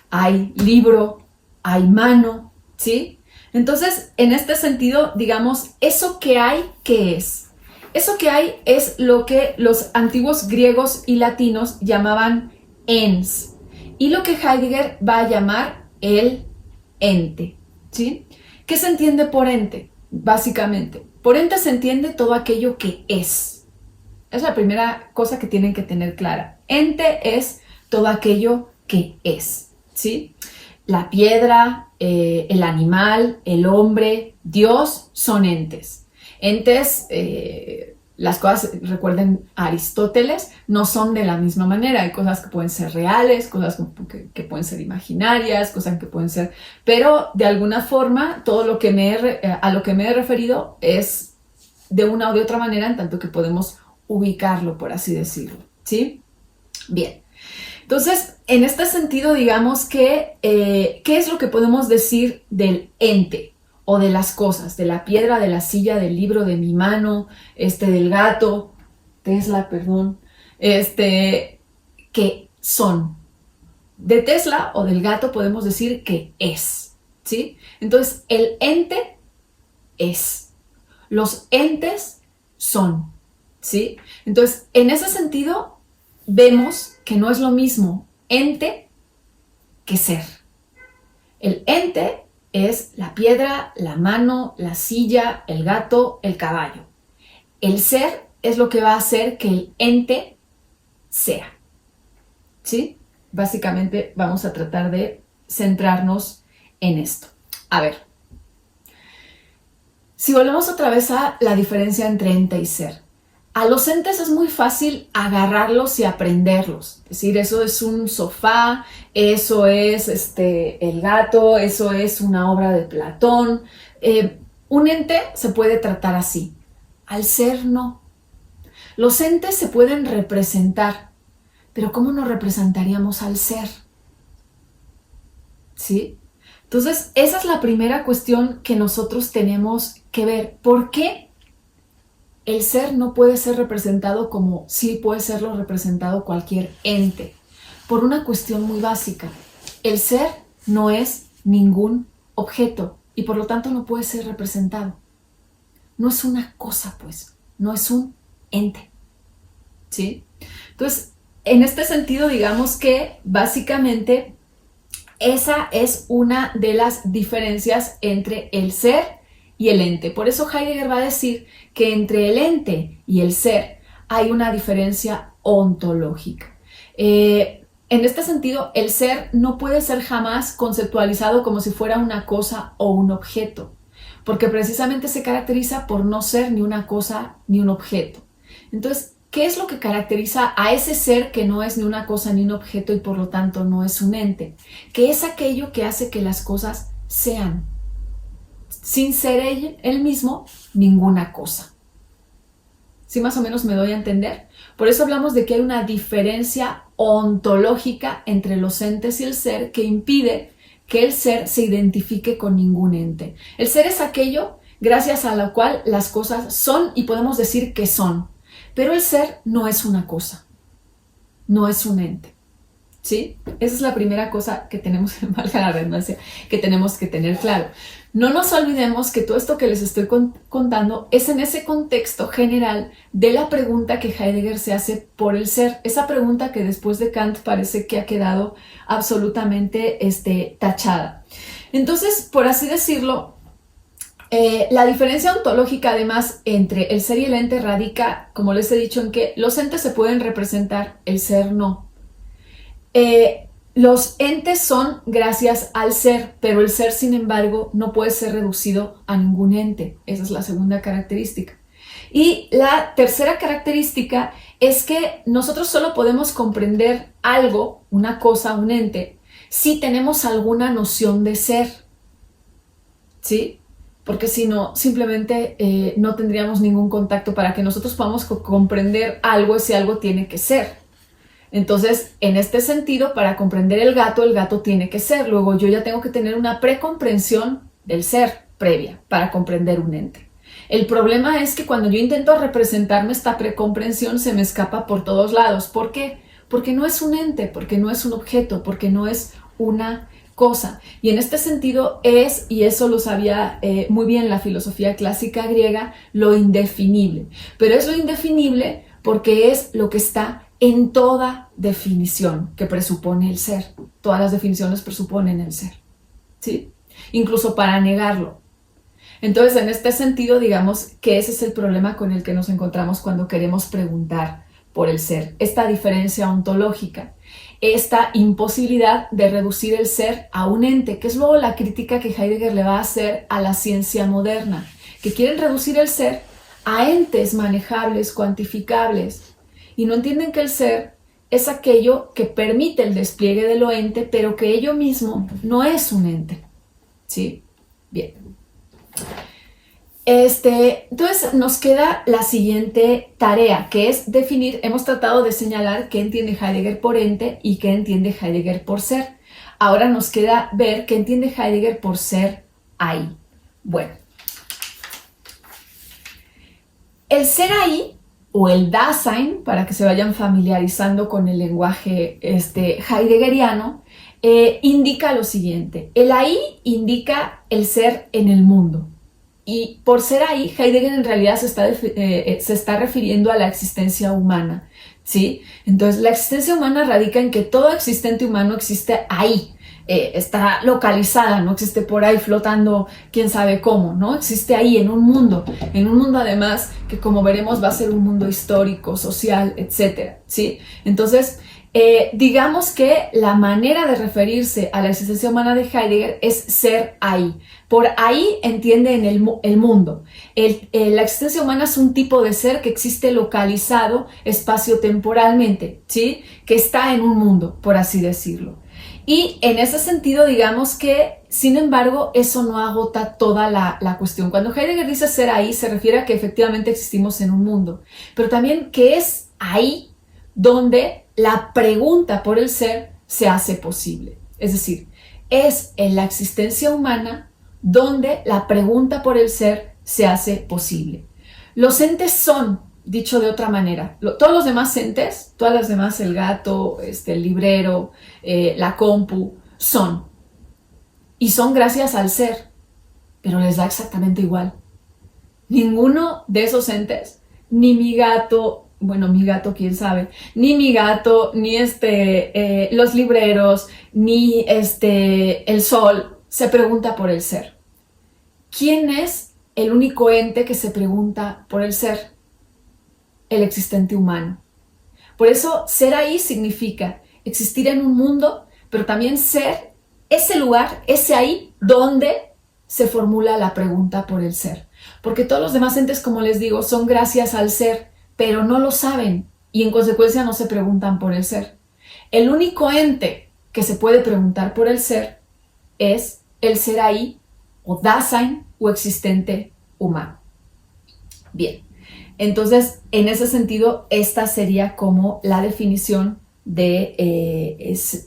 hay libro, hay mano, ¿sí? Entonces, en este sentido, digamos, eso que hay, ¿qué es? Eso que hay es lo que los antiguos griegos y latinos llamaban ens, y lo que Heidegger va a llamar el ente, ¿sí? ¿Qué se entiende por ente? Básicamente, por ente se entiende todo aquello que es. Es la primera cosa que tienen que tener clara. Ente es todo aquello que es, ¿sí? La piedra, el animal, el hombre, Dios son entes. Entes, las cosas, recuerden a Aristóteles, no son de la misma manera. Hay cosas que pueden ser reales, cosas que pueden ser imaginarias, cosas que pueden ser... Pero de alguna forma, todo lo que a lo que me he referido es de una o de otra manera, en tanto que podemos ubicarlo, por así decirlo, ¿sí? Bien. Entonces, en este sentido, digamos que, ¿qué es lo que podemos decir del ente o de las cosas? De la piedra, de la silla, del libro, de mi mano, del gato, Tesla, perdón, que son. De Tesla o del gato podemos decir que es, ¿sí? Entonces, el ente es. Los entes son, ¿sí? Entonces, en ese sentido, vemos que no es lo mismo ente que ser. El ente es la piedra, la mano, la silla, el gato, el caballo. El ser es lo que va a hacer que el ente sea, ¿sí? Básicamente vamos a tratar de centrarnos en esto. A ver, si volvemos otra vez a la diferencia entre ente y ser. A los entes es muy fácil agarrarlos y aprenderlos. Es decir, eso es un sofá, eso es el gato, eso es una obra de Platón. Un ente se puede tratar así. Al ser, no. Los entes se pueden representar, pero ¿cómo nos representaríamos al ser? ¿Sí? Entonces, esa es la primera cuestión que nosotros tenemos que ver. ¿Por qué el ser no puede ser representado como sí puede serlo representado cualquier ente? Por una cuestión muy básica. El ser no es ningún objeto y por lo tanto no puede ser representado. No es una cosa, pues. No es un ente. ¿Sí? Entonces, en este sentido, digamos que básicamente esa es una de las diferencias entre el ser y el ente. Por eso Heidegger va a decir que entre el ente y el ser hay una diferencia ontológica. En este sentido, el ser no puede ser jamás conceptualizado como si fuera una cosa o un objeto, porque precisamente se caracteriza por no ser ni una cosa ni un objeto. Entonces, ¿qué es lo que caracteriza a ese ser que no es ni una cosa ni un objeto y por lo tanto no es un ente? Que es aquello que hace que las cosas sean. Sin ser él mismo, ninguna cosa. ¿Sí más o menos me doy a entender? Por eso hablamos de que hay una diferencia ontológica entre los entes y el ser que impide que el ser se identifique con ningún ente. El ser es aquello gracias a lo cual las cosas son y podemos decir que son. Pero el ser no es una cosa, no es un ente, ¿sí? Esa es la primera cosa que tenemos, valga la redundancia, que tenemos que tener claro. No nos olvidemos que todo esto que les estoy contando es en ese contexto general de la pregunta que Heidegger se hace por el ser. Esa pregunta que después de Kant parece que ha quedado absolutamente tachada. Entonces, por así decirlo, la diferencia ontológica además entre el ser y el ente radica, como les he dicho, en que los entes se pueden representar, el ser no. Los entes son gracias al ser, pero el ser, sin embargo, no puede ser reducido a ningún ente. Esa es la segunda característica. Y la tercera característica es que nosotros solo podemos comprender algo, una cosa, un ente, si tenemos alguna noción de ser, ¿sí? Porque si no, simplemente no tendríamos ningún contacto. Para que nosotros podamos comprender algo, ese algo tiene que ser. Entonces, en este sentido, para comprender el gato tiene que ser. Luego yo ya tengo que tener una precomprensión del ser previa para comprender un ente. El problema es que cuando yo intento representarme esta precomprensión se me escapa por todos lados. ¿Por qué? Porque no es un ente, porque no es un objeto, porque no es una cosa. Y en este sentido es, y eso lo sabía muy bien la filosofía clásica griega, lo indefinible. Pero es lo indefinible porque es lo que está en toda definición que presupone el ser. Todas las definiciones presuponen el ser, ¿sí? Incluso para negarlo. Entonces, en este sentido, digamos que ese es el problema con el que nos encontramos cuando queremos preguntar por el ser. Esta diferencia ontológica, esta imposibilidad de reducir el ser a un ente, que es luego la crítica que Heidegger le va a hacer a la ciencia moderna, que quieren reducir el ser a entes manejables, cuantificables, y no entienden que el ser es aquello que permite el despliegue de lo ente, pero que ello mismo no es un ente, ¿sí? Bien. Entonces nos queda la siguiente tarea, que es definir. Hemos tratado de señalar qué entiende Heidegger por ente y qué entiende Heidegger por ser. Ahora nos queda ver qué entiende Heidegger por ser ahí. Bueno, el ser ahí, o el Dasein, para que se vayan familiarizando con el lenguaje heideggeriano, indica lo siguiente. El ahí indica el ser en el mundo. Y por ser ahí, Heidegger en realidad se está refiriendo a la existencia humana, ¿sí? Entonces, la existencia humana radica en que todo existente humano existe ahí. Está localizada, no existe por ahí flotando quién sabe cómo, ¿no? Existe ahí en un mundo además que, como veremos, va a ser un mundo histórico, social, etcétera, ¿sí? Entonces, digamos que la manera de referirse a la existencia humana de Heidegger es ser ahí. Por ahí entiende en el mundo. La existencia humana es un tipo de ser que existe localizado espacio-temporalmente, ¿sí? Que está en un mundo, por así decirlo. Y en ese sentido, digamos que, sin embargo, eso no agota toda la cuestión. Cuando Heidegger dice ser ahí, se refiere a que efectivamente existimos en un mundo, pero también que es ahí donde la pregunta por el ser se hace posible. Es decir, es en la existencia humana donde la pregunta por el ser se hace posible. Los entes son, dicho de otra manera, todos los demás entes, todas las demás, el gato, el librero, la compu, son. Y son gracias al ser, pero les da exactamente igual. Ninguno de esos entes, ni mi gato, bueno, mi gato, quién sabe, ni mi gato, ni los libreros, ni el sol, se pregunta por el ser. ¿Quién es el único ente que se pregunta por el ser? El existente humano. Por eso, ser ahí significa existir en un mundo, pero también ser ese lugar, ese ahí, donde se formula la pregunta por el ser. Porque todos los demás entes, como les digo, son gracias al ser, pero no lo saben y en consecuencia no se preguntan por el ser. El único ente que se puede preguntar por el ser es el ser ahí, o Dasein, o existente humano. Bien. Entonces, en ese sentido, esta sería como la definición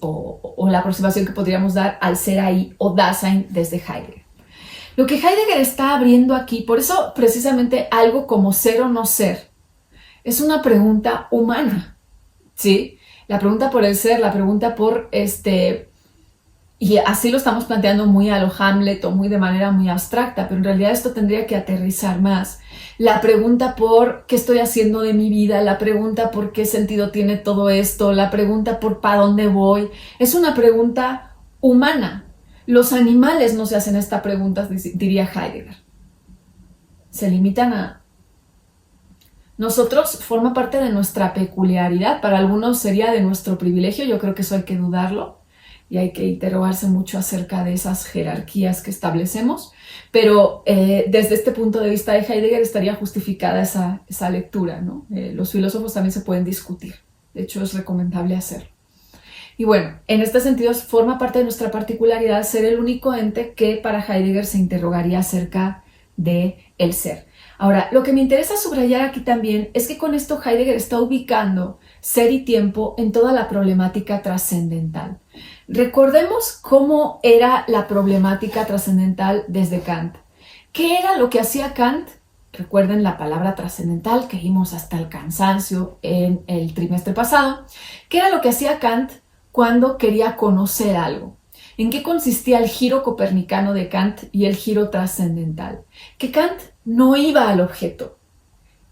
o la aproximación que podríamos dar al ser ahí o Dasein desde Heidegger. Lo que Heidegger está abriendo aquí, por eso precisamente algo como ser o no ser, es una pregunta humana, ¿sí? La pregunta por el ser, la pregunta por y así lo estamos planteando muy a lo Hamlet o muy de manera muy abstracta, pero en realidad esto tendría que aterrizar más. La pregunta por qué estoy haciendo de mi vida, la pregunta por qué sentido tiene todo esto, la pregunta por para dónde voy, es una pregunta humana. Los animales no se hacen esta pregunta, diría Heidegger. Se limitan a Nosotros forma parte de nuestra peculiaridad, para algunos sería de nuestro privilegio, yo creo que eso hay que dudarlo y hay que interrogarse mucho acerca de esas jerarquías que establecemos, pero desde este punto de vista de Heidegger estaría justificada esa lectura, ¿no? Los filósofos también se pueden discutir, de hecho es recomendable hacerlo. Y bueno, en este sentido forma parte de nuestra particularidad ser el único ente que para Heidegger se interrogaría acerca de el ser. Ahora, lo que me interesa subrayar aquí también es que con esto Heidegger está ubicando ser y tiempo en toda la problemática trascendental. Recordemos cómo era la problemática trascendental desde Kant. ¿Qué era lo que hacía Kant? Recuerden la palabra trascendental que vimos hasta el cansancio en el trimestre pasado. ¿Qué era lo que hacía Kant cuando quería conocer algo? ¿En qué consistía el giro copernicano de Kant y el giro trascendental? Que Kant no iba al objeto,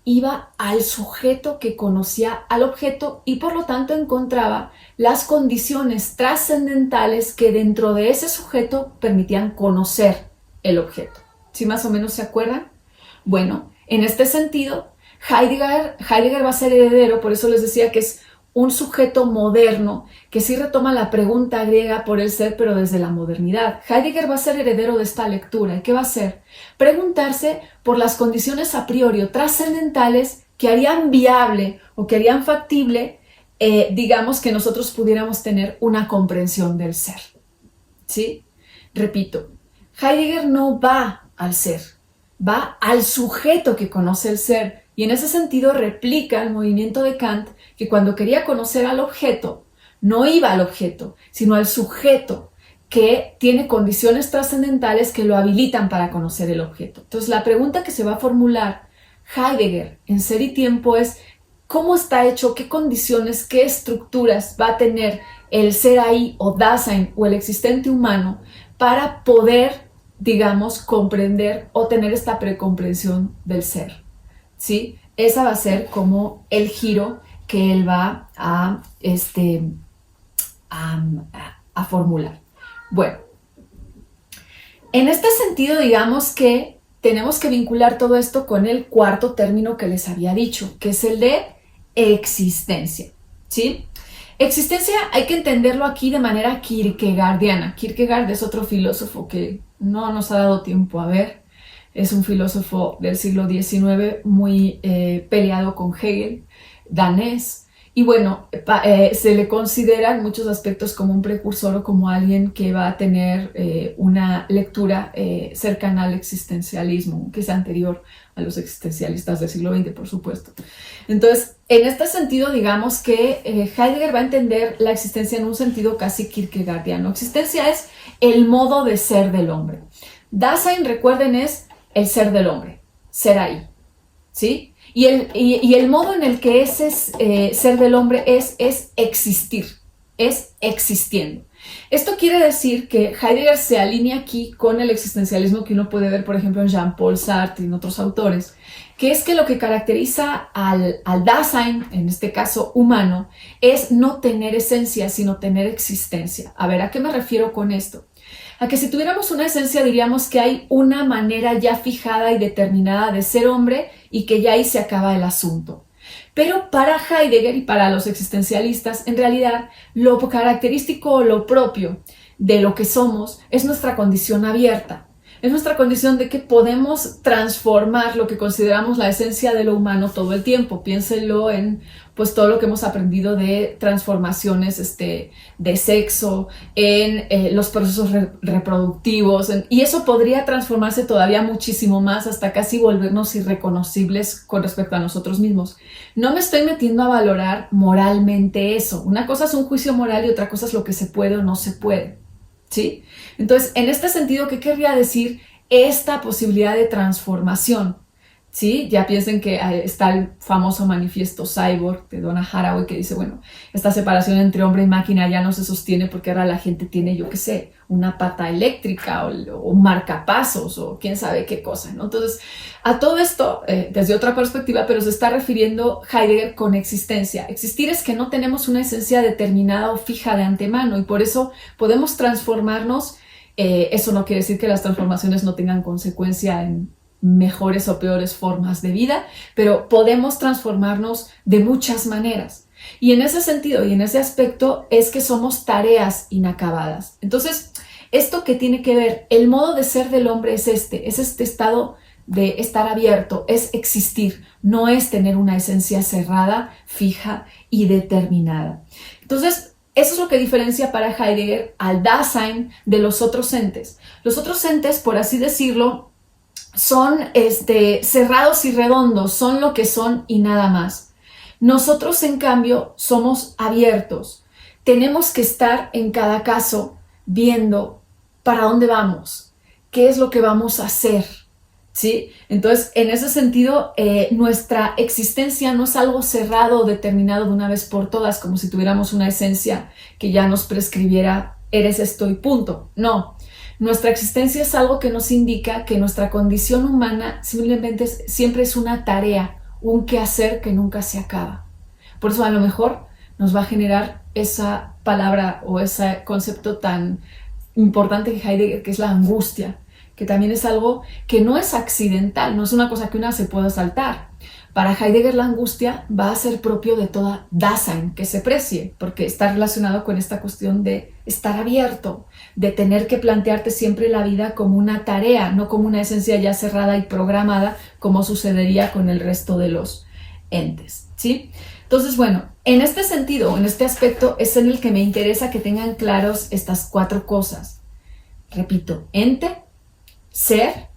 iba al sujeto que conocía al objeto y por lo tanto encontraba las condiciones trascendentales que dentro de ese sujeto permitían conocer el objeto. ¿Sí más o menos se acuerdan? Bueno, en este sentido, Heidegger va a ser heredero, por eso les decía que es un sujeto moderno que sí retoma la pregunta griega por el ser, pero desde la modernidad. Heidegger va a ser heredero de esta lectura. ¿Y qué va a hacer? Preguntarse por las condiciones a priori o trascendentales que harían viable o que harían factible, digamos, que nosotros pudiéramos tener una comprensión del ser. ¿Sí? Repito, Heidegger no va al ser, va al sujeto que conoce el ser. Y en ese sentido replica el movimiento de Kant, que cuando quería conocer al objeto, no iba al objeto, sino al sujeto que tiene condiciones trascendentales que lo habilitan para conocer el objeto. Entonces la pregunta que se va a formular Heidegger en Ser y Tiempo es ¿cómo está hecho, qué condiciones, qué estructuras va a tener el ser ahí o Dasein o el existente humano para poder, digamos, comprender o tener esta precomprensión del ser? ¿Sí? Esa va a ser como el giro que él va a formular. Bueno, en este sentido, digamos que tenemos que vincular todo esto con el cuarto término que les había dicho, que es el de existencia. ¿Sí? Existencia hay que entenderlo aquí de manera kierkegaardiana. Kierkegaard es otro filósofo que no nos ha dado tiempo a ver. Es un filósofo del siglo XIX muy peleado con Hegel, danés. Y bueno, se le considera en muchos aspectos como un precursor o como alguien que va a tener una lectura cercana al existencialismo, que es anterior a los existencialistas del siglo XX, por supuesto. Entonces, en este sentido, digamos que Heidegger va a entender la existencia en un sentido casi kierkegaardiano. Existencia es el modo de ser del hombre. Dasein, recuerden, es el ser del hombre, ser ahí, ¿sí? Y el modo en el que ese ser del hombre es existir, es existiendo. Esto quiere decir que Heidegger se alinea aquí con el existencialismo que uno puede ver, por ejemplo, en Jean-Paul Sartre y en otros autores, que es que lo que caracteriza al Dasein, en este caso humano, es no tener esencia, sino tener existencia. A ver, ¿a qué me refiero con esto? A que si tuviéramos una esencia diríamos que hay una manera ya fijada y determinada de ser hombre y que ya ahí se acaba el asunto. Pero para Heidegger y para los existencialistas, en realidad, lo característico o lo propio de lo que somos es nuestra condición abierta. Es nuestra condición de que podemos transformar lo que consideramos la esencia de lo humano todo el tiempo. Piénsenlo en pues todo lo que hemos aprendido de transformaciones de sexo, en los procesos reproductivos, y eso podría transformarse todavía muchísimo más hasta casi volvernos irreconocibles con respecto a nosotros mismos. No me estoy metiendo a valorar moralmente eso. Una cosa es un juicio moral y otra cosa es lo que se puede o no se puede. ¿Sí? Entonces, en este sentido, ¿qué querría decir esta posibilidad de transformación? ¿Sí? Ya piensen que está el famoso manifiesto Cyborg de Donna Haraway que dice, bueno, esta separación entre hombre y máquina ya no se sostiene porque ahora la gente tiene, yo qué sé, una pata eléctrica o un marcapasos o quién sabe qué cosa, ¿no? Entonces, a todo esto, desde otra perspectiva, pero se está refiriendo Heidegger con existencia. Existir es que no tenemos una esencia determinada o fija de antemano y por eso podemos transformarnos. Eso no quiere decir que las transformaciones no tengan consecuencia en mejores o peores formas de vida, pero podemos transformarnos de muchas maneras. Y en ese sentido y en ese aspecto es que somos tareas inacabadas. Entonces, esto que tiene que ver, el modo de ser del hombre es este estado de estar abierto, es existir, no es tener una esencia cerrada, fija y determinada. Entonces, eso es lo que diferencia para Heidegger al Dasein de los otros entes. Los otros entes, por así decirlo, son cerrados y redondos, son lo que son y nada más. Nosotros, en cambio, somos abiertos. Tenemos que estar en cada caso viendo para dónde vamos, qué es lo que vamos a hacer, ¿sí? Entonces, en ese sentido, nuestra existencia no es algo cerrado o determinado de una vez por todas, como si tuviéramos una esencia que ya nos prescribiera, eres esto y punto. No, nuestra existencia es algo que nos indica que nuestra condición humana simplemente siempre es una tarea, un quehacer que nunca se acaba. Por eso a lo mejor nos va a generar esa palabra o ese concepto tan importante de Heidegger, que es la angustia, que también es algo que no es accidental, no es una cosa que una se pueda saltar. Para Heidegger la angustia va a ser propio de toda Dasein que se precie, porque está relacionado con esta cuestión de estar abierto, de tener que plantearte siempre la vida como una tarea, no como una esencia ya cerrada y programada, como sucedería con el resto de los entes, ¿sí? Entonces, bueno, en este sentido, en este aspecto, es en el que me interesa que tengan claros estas 4 cosas. Repito, ente, ser,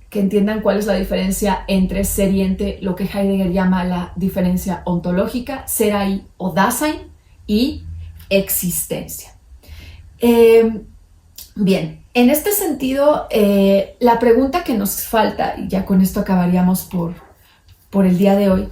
que entiendan cuál es la diferencia entre ser y ente, lo que Heidegger llama la diferencia ontológica, ser ahí o Dasein, y existencia. Bien, en este sentido, la pregunta que nos falta, y ya con esto acabaríamos por el día de hoy,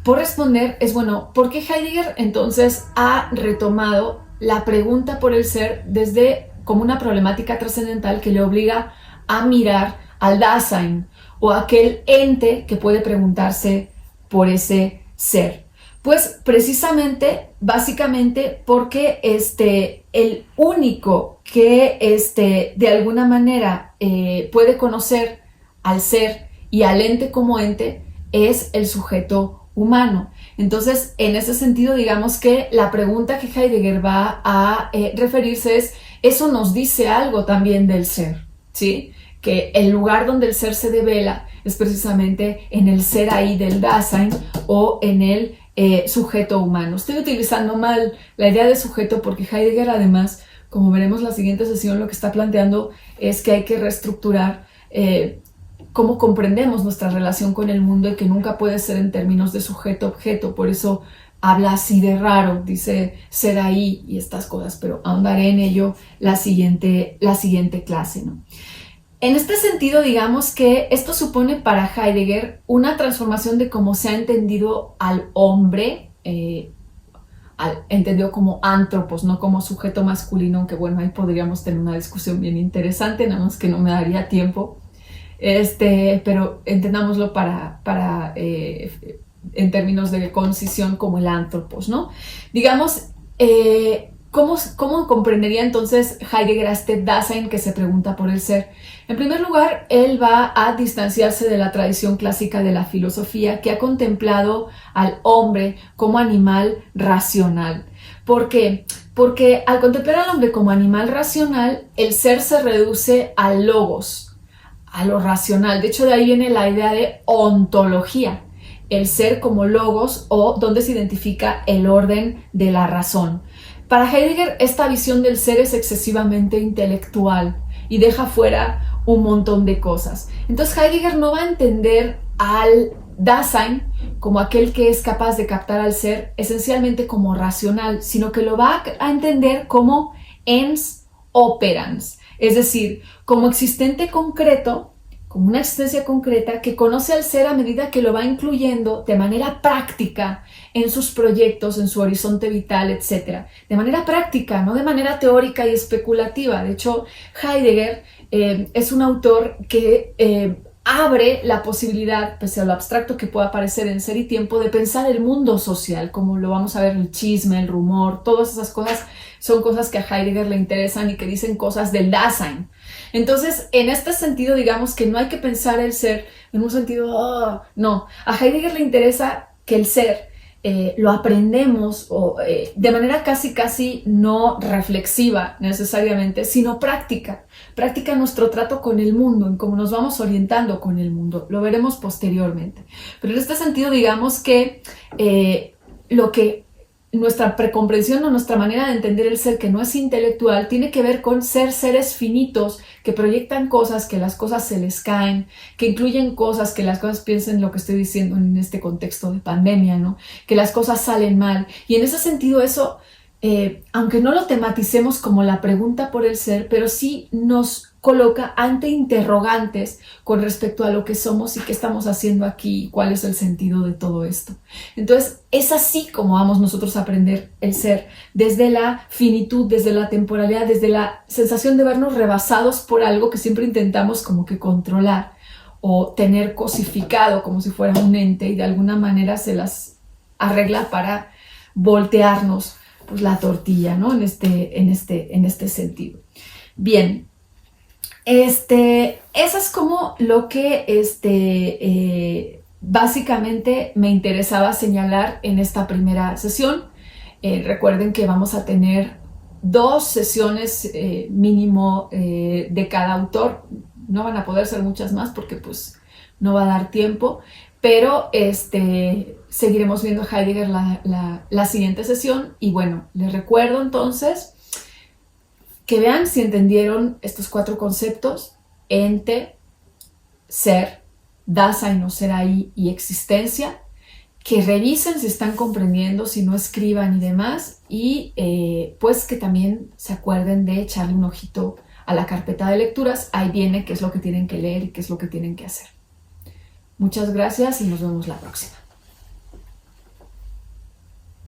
por responder es, bueno, ¿por qué Heidegger entonces ha retomado la pregunta por el ser desde como una problemática trascendental que le obliga a mirar al Dasein o aquel ente que puede preguntarse por ese ser? Pues precisamente, básicamente, porque el único que de alguna manera puede conocer al ser y al ente como ente es el sujeto humano. Entonces, en ese sentido, digamos que la pregunta que Heidegger va a referirse es, eso nos dice algo también del ser, ¿sí? Que el lugar donde el ser se devela es precisamente en el ser ahí del Dasein o en el sujeto humano. Estoy utilizando mal la idea de sujeto porque Heidegger, además, como veremos en la siguiente sesión, lo que está planteando es que hay que reestructurar cómo comprendemos nuestra relación con el mundo y que nunca puede ser en términos de sujeto-objeto. Por eso habla así de raro, dice ser ahí y estas cosas, pero ahondaré en ello la siguiente clase, ¿no? En este sentido, digamos que esto supone para Heidegger una transformación de cómo se ha entendido al hombre, entendido como antropos, no como sujeto masculino, aunque bueno, ahí podríamos tener una discusión bien interesante, nada más que no me daría tiempo. Pero entendámoslo en términos de concisión como el antropos, ¿no? Digamos, ¿cómo comprendería entonces Heidegger a este Dasein que se pregunta por el ser? En primer lugar, él va a distanciarse de la tradición clásica de la filosofía que ha contemplado al hombre como animal racional. ¿Por qué? Porque al contemplar al hombre como animal racional, el ser se reduce al logos, a lo racional. De hecho, de ahí viene la idea de ontología, el ser como logos o donde se identifica el orden de la razón. Para Heidegger, esta visión del ser es excesivamente intelectual y deja fuera un montón de cosas. Entonces Heidegger no va a entender al Dasein como aquel que es capaz de captar al ser esencialmente como racional, sino que lo va a entender como ens operans, es decir, como existente concreto, como una existencia concreta que conoce al ser a medida que lo va incluyendo de manera práctica en sus proyectos, en su horizonte vital, etc. De manera práctica, no de manera teórica y especulativa. De hecho, Heidegger es un autor que abre la posibilidad, pese a lo abstracto que pueda parecer en Ser y Tiempo, de pensar el mundo social, como lo vamos a ver, el chisme, el rumor, todas esas cosas son cosas que a Heidegger le interesan y que dicen cosas del Dasein. Entonces, en este sentido, digamos que no hay que pensar el ser en un sentido, "Oh", no, a Heidegger le interesa que el ser lo aprendemos de manera casi no reflexiva necesariamente, sino práctica. Práctica nuestro trato con el mundo, en cómo nos vamos orientando con el mundo. Lo veremos posteriormente. Pero en este sentido, digamos que lo que nuestra precomprensión o nuestra manera de entender el ser que no es intelectual tiene que ver con ser seres finitos que proyectan cosas, que las cosas se les caen, que incluyen cosas, que las cosas piensen lo que estoy diciendo en este contexto de pandemia, ¿no? Que las cosas salen mal. Y en ese sentido eso, aunque no lo tematicemos como la pregunta por el ser, pero sí nos coloca ante interrogantes con respecto a lo que somos y qué estamos haciendo aquí y cuál es el sentido de todo esto. Entonces, es así como vamos nosotros a aprender el ser, desde la finitud, desde la temporalidad, desde la sensación de vernos rebasados por algo que siempre intentamos como que controlar o tener cosificado como si fuera un ente y de alguna manera se las arregla para voltearnos pues, la tortilla, ¿no? En este sentido. Bien. Eso es como lo que básicamente me interesaba señalar en esta primera sesión. Recuerden que vamos a tener 2 sesiones mínimo de cada autor. No van a poder ser muchas más porque pues no va a dar tiempo, pero seguiremos viendo a Heidegger la siguiente sesión. Y bueno, les recuerdo entonces que vean si entendieron estos 4 conceptos: ente, ser, Dasein o ser ahí y existencia, que revisen si están comprendiendo, si no escriban y demás, y pues que también se acuerden de echarle un ojito a la carpeta de lecturas. Ahí viene qué es lo que tienen que leer y qué es lo que tienen que hacer. Muchas gracias y nos vemos la próxima.